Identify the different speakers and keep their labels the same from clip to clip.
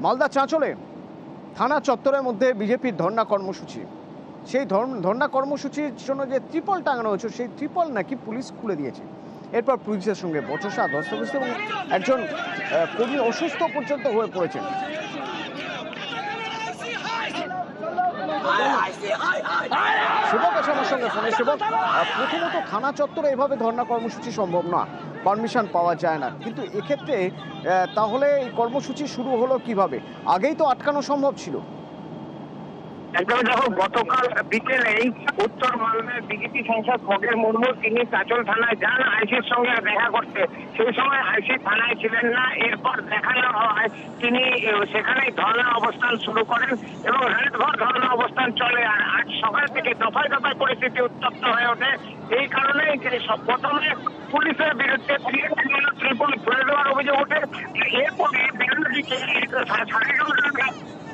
Speaker 1: মালদা চাঁচলে থানা চত্বরের মধ্যে বিজেপির ধর্ণা কর্মসূচি। সেই ধর্ণা কর্মসূচির জন্য যে ত্রিপল টাঙানো হয়েছে সেই ত্রিপল নাকি পুলিশ খুলে দিয়েছে। এরপর পুলিশের সঙ্গে বচসা ধস্তাধস্তি এবং একজন কর্মী অসুস্থ পর্যন্ত হয়ে পড়েছেন। সেবক আছে আমার সঙ্গে ফোনে। সেবক, প্রথমত থানা চত্বরে এভাবে ধর্ণা কর্মসূচি সম্ভব না, পারমিশন পাওয়া যায় না, কিন্তু এক্ষেত্রে তাহলে এই কর্মসূচি শুরু হলো কিভাবে? আগেই তো আটকানো সম্ভব ছিল।
Speaker 2: একদম দেখো, গতকাল বিকেলেই উত্তর মালদার বিজেপি সাংসদ খগেন মুর্মু তিনি চাঁচল থানায় যান আইসির সঙ্গে দেখা করতে। সেই সময় আইসি থানায় ছিলেন না। এরপর দেখানো হয় তিনি সেখানেই ধর্ণা অবস্থান শুরু করেন এবং রাতভর ধর্ণা অবস্থান চলে। আর আজ সকাল থেকে দফায় দফায় পরিস্থিতি উত্তপ্ত হয়ে ওঠে। এই কারণে প্রথমে পুলিশের বিরুদ্ধে ত্রিপল খুলে দেওয়ার অভিযোগ ওঠে। এরপরে বিরোধীকে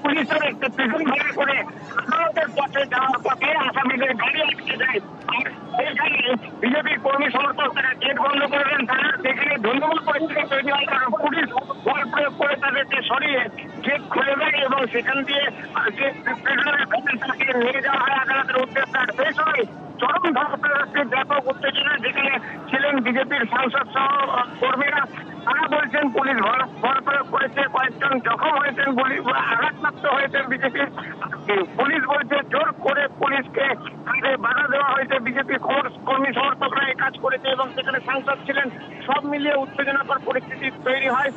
Speaker 2: পুলিশের একটি পিছন ভাড়া করে আদালতের পথে যাওয়ার পথে আসামিদের গাড়ি আটকে যায়। সেখানে বিজেপির কর্মী সমর্থকরা গেট বন্ধ করে দেন থানার। সেখানে ধন্যবাদ পরিস্থিতি তৈরি হয়, কারণ পুলিশ বল প্রয়োগ করে তাদেরকে সরিয়ে গেট খুলে দেয় এবং সেখান দিয়ে তাকে নিয়ে যাওয়া হয় আদালতের উদ্দেশ্যে। আর সেই সময় চরম ধস্তাধস্তির ব্যাপক উত্তেজনা, যেখানে ছিলেন বিজেপির সাংসদ সহ কর্মীরা। তারা বলছেন পুলিশ বল প্রয়োগ করেছে, কয়েকজন জখম হয়েছেন, আঘাতপ্রাপ্ত হয়েছেন বিজেপির। পুলিশ বলছে জোর করে পুলিশকে বাধা দেওয়া হয়েছে। বিজেপি কর্মী সমর্থকরা এই কাজ করেছে এবং সেখানে সাংসদ ছিলেন। সব মিলিয়ে উত্তেজনাকর পরিস্থিতি তৈরি হয়।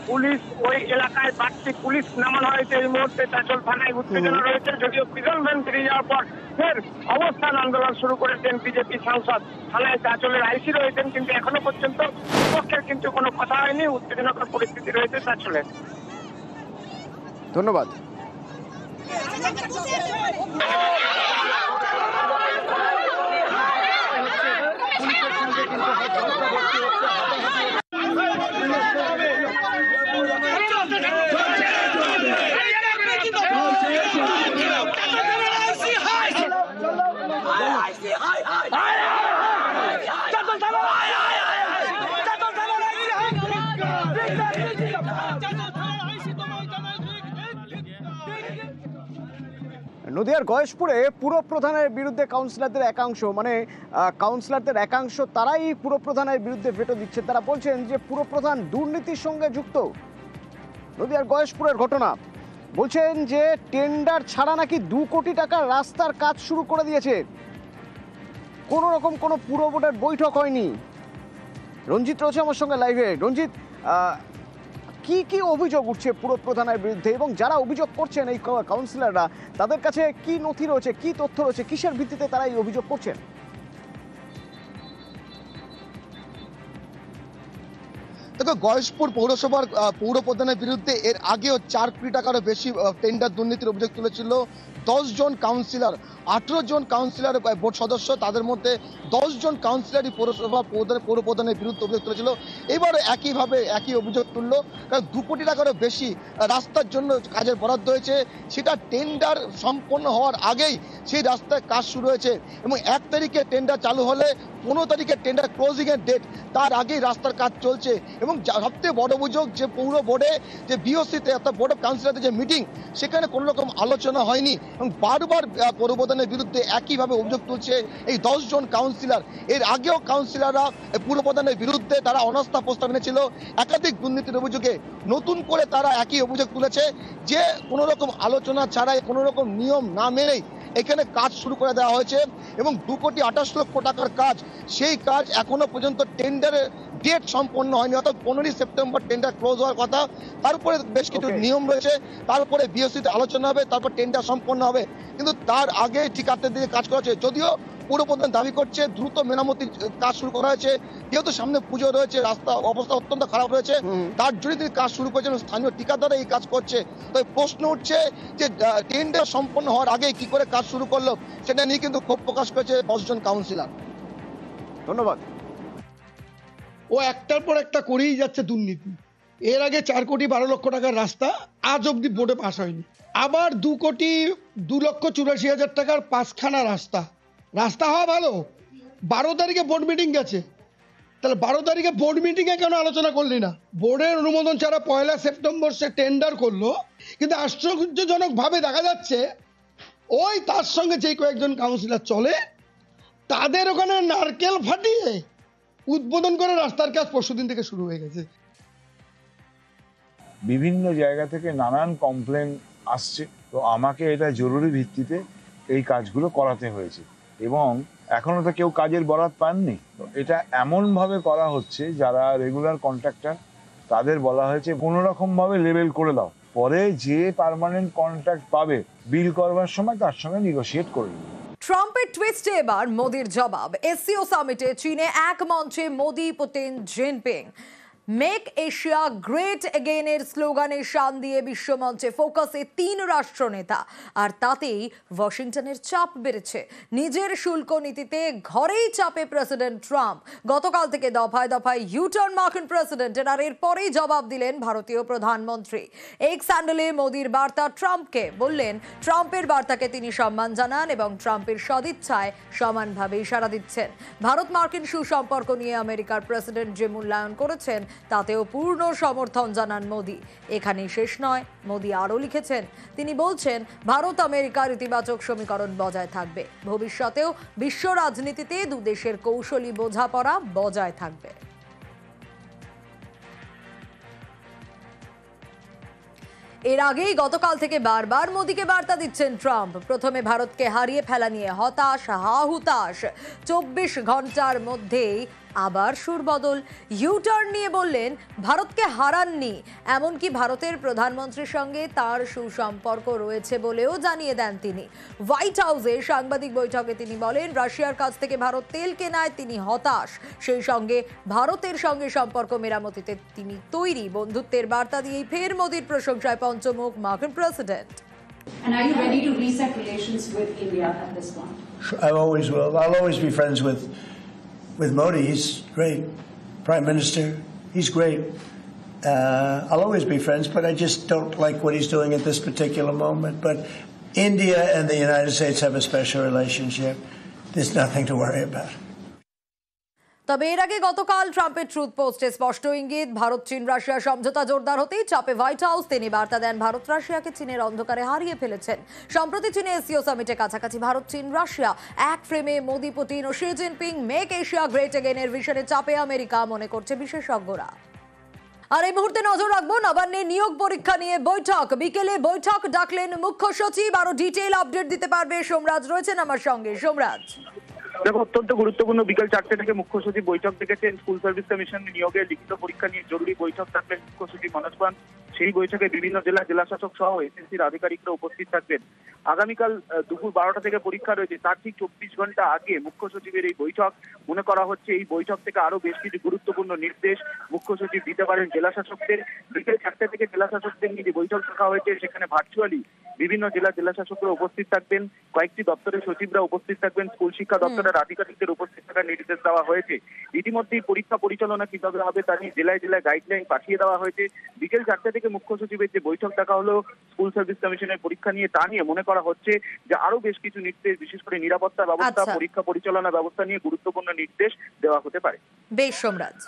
Speaker 2: পুলিশ ওই এলাকায় বাড়তি পুলিশ নামানো হয়েছে। এই মুহূর্তে চাঁচল থানায় উত্তেজনা রয়েছে, যদিও প্রিজন ভ্যান ফিরে যাওয়ার পর ফের অবস্থান আন্দোলন শুরু করেছেন বিজেপি সাংসদ। থানায় চাঁচলের আইসি রয়েছেন, কিন্তু এখনো পর্যন্ত পক্ষের কিন্তু কোনো কথা হয়নি। উত্তেজনাকর পরিস্থিতি রয়েছে চাঁচলে।
Speaker 1: ধন্যবাদ। নদিয়ার গয়েশপুরে পুরপ্রধানের বিরুদ্ধে কাউন্সিলরদের একাংশ তারাই পুরপ্রধানের বিরুদ্ধে ভেটো দিচ্ছে। তারা বলছেন যে পুরপ্রধান দুর্নীতির সঙ্গে যুক্ত। নদিয়ার গয়েশপুরের ঘটনা, বলছেন যে টেন্ডার ছাড়া নাকি 2 কোটি টাকার রাস্তার কাজ শুরু করে দিয়েছে। কোনো রকম কোনো পুর বোর্ডের বৈঠক হয়নি। রঞ্জিত রয়েছে আমার সঙ্গে লাইভে। রঞ্জিত, কি কি অভিযোগ উঠছে পুরপ্রধানের বিরুদ্ধে এবং যারা অভিযোগ করছেন এই কাউন্সিলররা, তাদের কাছে কি নথি রয়েছে, কি তথ্য রয়েছে, কিসের ভিত্তিতে তারা এই অভিযোগ করছেন?
Speaker 3: দেখো, গয়েশপুর পৌরসভার পৌরপ্রধানের বিরুদ্ধে এর আগেও 4 কোটি টাকারও বেশি টেন্ডার দুর্নীতির অভিযোগ তুলেছিল 10 জন কাউন্সিলর। 18 জন কাউন্সিলর বোর্ড সদস্য, তাদের মধ্যে 10 জন কাউন্সিলরই পৌরসভা পৌরপ্রধানের বিরুদ্ধে অভিযোগ তুলেছিল। এবারও একই অভিযোগ তুললো, কারণ 2 কোটি টাকারও বেশি রাস্তার জন্য কাজের বরাদ্দ হয়েছে। সেটা টেন্ডার সম্পন্ন হওয়ার আগেই সেই রাস্তায় কাজ শুরু হয়েছে এবং 1 তারিখে টেন্ডার চালু হলে 15 তারিখে টেন্ডার ক্লোজিং এর ডেট, তার আগেই রাস্তার কাজ চলছে। এবং সবথেকে বড় অভিযোগ যে পৌর বোর্ডে যে বিওসিতে অর্থাৎ বোর্ড অফ কাউন্সিলরদের যে মিটিং, সেখানে কোনো রকম আলোচনা হয়নি এবং বারবার পৌরপ্রধানের বিরুদ্ধে একইভাবে অভিযোগ তুলছে এই 10 জন কাউন্সিলর। এর আগেও কাউন্সিলররা পৌরপ্রধানের বিরুদ্ধে তারা অনাস্থা প্রস্তাব এনেছিল একাধিক দুর্নীতির অভিযোগে। নতুন করে তারা একই অভিযোগ তুলেছে যে কোনো রকম আলোচনা ছাড়াই, কোনো রকম নিয়ম না মেনেই এখানে কাজ শুরু করে দেওয়া হয়েছে এবং 2,28,00,000 টাকার কাজ, সেই কাজ এখনো পর্যন্ত টেন্ডারের ডেট সম্পন্ন হয়নি। অর্থাৎ 15 সেপ্টেম্বর টেন্ডার ক্লোজ হওয়ার কথা। তারপরে বেশ কিছু নিয়ম রয়েছে, তারপরে বিওসিতে আলোচনা হবে, তারপর টেন্ডার সম্পন্ন হবে, কিন্তু তার আগে ঠিকাদারদের দিকে কাজ করা হচ্ছে। যদিও পৌরপ্রধান দাবি করছে দ্রুত মেরামতির কাজ শুরু করা হয়েছে, যেহেতু সামনে পুজো রয়েছে, রাস্তা অবস্থা অত্যন্ত খারাপ রয়েছে, তার জন্য তিনি কাজ শুরু করেছেন। স্থানীয় ঠিকাদাররা এই কাজ করছে। তবে প্রশ্ন উঠছে যে টেন্ডার সম্পন্ন হওয়ার আগে কি করে কাজ শুরু করলো, সেটা নিয়ে কিন্তু ক্ষোভ প্রকাশ করেছে 10 জন কাউন্সিলর।
Speaker 1: ধন্যবাদ।
Speaker 4: ও একটার পর একটা করেই যাচ্ছে দুর্নীতি। এর আগে 4,12,00,000 টাকার রাস্তা আজ অব্দি বোর্ডে পাস হয়নি। আবার 2,84,00,000 টাকার 5খানা রাস্তা হওয়া ভালো। 12 তারিখে বোর্ড মিটিং গেছে, তাহলে 12 তারিখে বোর্ড মিটিং এ কেন আলোচনা করলি না? বোর্ডের অনুমোদন ছাড়া 1 সেপ্টেম্বর সে টেন্ডার করলো, কিন্তু আশ্চর্যজনক ভাবে দেখা যাচ্ছে ওই তার সঙ্গে যে কয়েকজন কাউন্সিলর চলে তাদের ওখানে নারকেল ফাটিয়ে উদ্বোধন করে রাস্তার কাজ পরশুদিন থেকে শুরু হয়ে গেছে।
Speaker 5: বিভিন্ন জায়গা থেকে নানান কমপ্লেন আসছে, তো আমাকে এটা জরুরি ভিত্তিতে এই কাজগুলো করাতে হয়েছে এবং এখনো তো কেউ কাজের বরাত পাননি। তো এটা এমনভাবে করা হচ্ছে যারা রেগুলার কন্ট্রাক্টর তাদের বলা হয়েছে কোনো রকমভাবে লেভেল করে দাও, পরে যে পার্মানেন্ট কন্ট্রাক্ট পাবে বিল করবার সময় তার সঙ্গে নেগোশিয়েট করে নেবে।
Speaker 6: ট্রাম্পের টুইস্টে এবার মোদির জবাব। এসসিও সামিটে চীনে এক মঞ্চে Modi, Putin, Jinping. Make Asia great এগেইনের স্লোগানে শান দিয়ে বিশ্বমঞ্চে ফোকাসে 3 রাষ্ট্রনেতা, আর তাতেই ওয়াশিংটনের চাপ বেড়েছে। নিজের শুল্ক নীতিতে ঘরেই চাপে প্রেসিডেন্ট ট্রাম্প। গতকাল থেকে দফায় দফায় ইউটার্ন মার্কিন প্রেসিডেন্টের, আর এরপরেই জবাব দিলেন ভারতীয় প্রধানমন্ত্রী। এক্স হ্যান্ডেলে মোদির বার্তা ট্রাম্পকে, বললেন ট্রাম্পের বার্তাকে তিনি সম্মান জানান এবং ট্রাম্পের সদিচ্ছায় সমানভাবেই সাড়া দিচ্ছেন। ভারত মার্কিন সুসম্পর্ক নিয়ে আমেরিকার প্রেসিডেন্ট যে মূল্যায়ন করেছেন তাতেও পূর্ণ সমর্থন জানান মোদি। এখানেই শেষ নয়, মোদি আরও লিখেছেন, তিনি বলছেন ভারত আমেরিকার ইতিবাচক সমীকরণ বজায় থাকবে, ভবিষ্যতেও বিশ্ব রাজনীতিতে দু দেশের কৌশলী বোঝাপড়া বজায় থাকবে। এর আগেই গতকাল থেকে বারবার মোদিকে বার্তা দিচ্ছেন ট্রাম্প। প্রথমে ভারতকে হারিয়ে ফেলা নিয়ে হতাশ, হা-হুতাশ। 24 ঘন্টার মধ্যেই আবার সুর বদল। ইউটার্ন নিয়ে বললেন ভারতকে হারাননি, এমনকি ভারতের প্রধানমন্ত্রীর সঙ্গে তার সুসম্পর্ক রয়েছে বলেও জানিয়ে দেন তিনি। হোয়াইট হাউসে সাংবাদিক বৈঠকে তিনি বলেন রাশিয়ার কাছ থেকে ভারত তেল কেনায় তিনি হতাশ, সেই সঙ্গে ভারতের সঙ্গে সম্পর্ক মেরামতিতে তিনি তৈরি। বন্ধুত্বের বার্তা দিয়েই ফের মোদির প্রশংসায় পঞ্চমুখ মার্কিন president.
Speaker 7: And are you ready to reset relations with India at this point?
Speaker 8: I always will. I'll always be friends with Modi. He's great. Prime Minister, he's great. I'll always be friends, but I just don't like what he's doing at this particular moment. But India and the United States have a special relationship. There's nothing to worry about.
Speaker 6: তবে এর আগে গতকাল ট্রাম্পের truth পোস্টে স্পষ্ট ইঙ্গিত, ভারত চীন Russia সমঝোতা জোরদার হতেই চাপে হোয়াইট হাউস। তিনি বার্তা দেন ভারত রাশিয়াকে চীনের অন্ধকারে হারিয়ে ফেলেছেন। সম্প্রতি চীনে এসসিও সামিটের কাছাকাছি ভারত চীন রাশিয়া এক ফ্রেমে। মোদি, পুতিন ও Xi Jinping make Asia great এগেইনের ভিশনে চাপে আমেরিকা, মনে করছে বিশেষজ্ঞরা। আর এই মুহূর্তে নজর রাখবো নবান্নে নিয়োগ পরীক্ষা নিয়ে বৈঠক। বিকেলে বৈঠক ডাকলেন মুখ্য সচিব। আরো ডিটেইল আপডেট দিতে পারবে সোমরাজ, রয়েছেন আমার সঙ্গে। সোমরাজ,
Speaker 2: দেখো, অত্যন্ত গুরুত্বপূর্ণ বিকেল 4টে থেকে মুখ্য সচিব বৈঠক ডেকেছেন। স্কুল সার্ভিস কমিশন নিয়োগের লিখিত পরীক্ষা নিয়ে জরুরি বৈঠক থাকবেন মুখ্য সচিব মনোজ পান। সেই বৈঠকে বিভিন্ন জেলাশাসক সহ এসএসসির আধিকারিকরা উপস্থিত থাকবেন। আগামীকাল দুপুর 12টা থেকে পরীক্ষা রয়েছে, তার ঠিক 24 ঘন্টা আগে মুখ্য সচিবের এই বৈঠক। মনে করা হচ্ছে এই বৈঠক থেকে আরো বেশ কিছু গুরুত্বপূর্ণ নির্দেশ মুখ্য সচিব দিতে পারেন জেলাশাসকদের। বিকেল 4টে থেকে জেলাশাসকদের নিয়ে যে বৈঠক রাখা হয়েছে সেখানে ভার্চুয়ালি বিভিন্ন জেলাশাসকরা উপস্থিত থাকবেন, কয়েকটি দপ্তরের সচিবরা উপস্থিত থাকবেন, স্কুল শিক্ষা দপ্তরের আধিকারিকদের উপস্থিত থাকার নির্দেশ দেওয়া হয়েছে। ইতিমধ্যেই পরীক্ষা পরিচালনা কিভাবে হবে তা নিয়ে জেলায় জেলায় গাইডলাইন পাঠিয়ে দেওয়া হয়েছে। বিকেল 4টে থেকে মুখ্য সচিবের যে বৈঠক ডাকা হলো স্কুল সার্ভিস কমিশনের পরীক্ষা নিয়ে, তা নিয়ে মনে করা হচ্ছে যে আরো বেশ কিছু নির্দেশ, বিশেষ করে নিরাপত্তা ব্যবস্থা, পরীক্ষা পরিচালনা ব্যবস্থা নিয়ে গুরুত্বপূর্ণ নির্দেশ দেওয়া হতে পারে।
Speaker 6: বেশ সোমরাজ।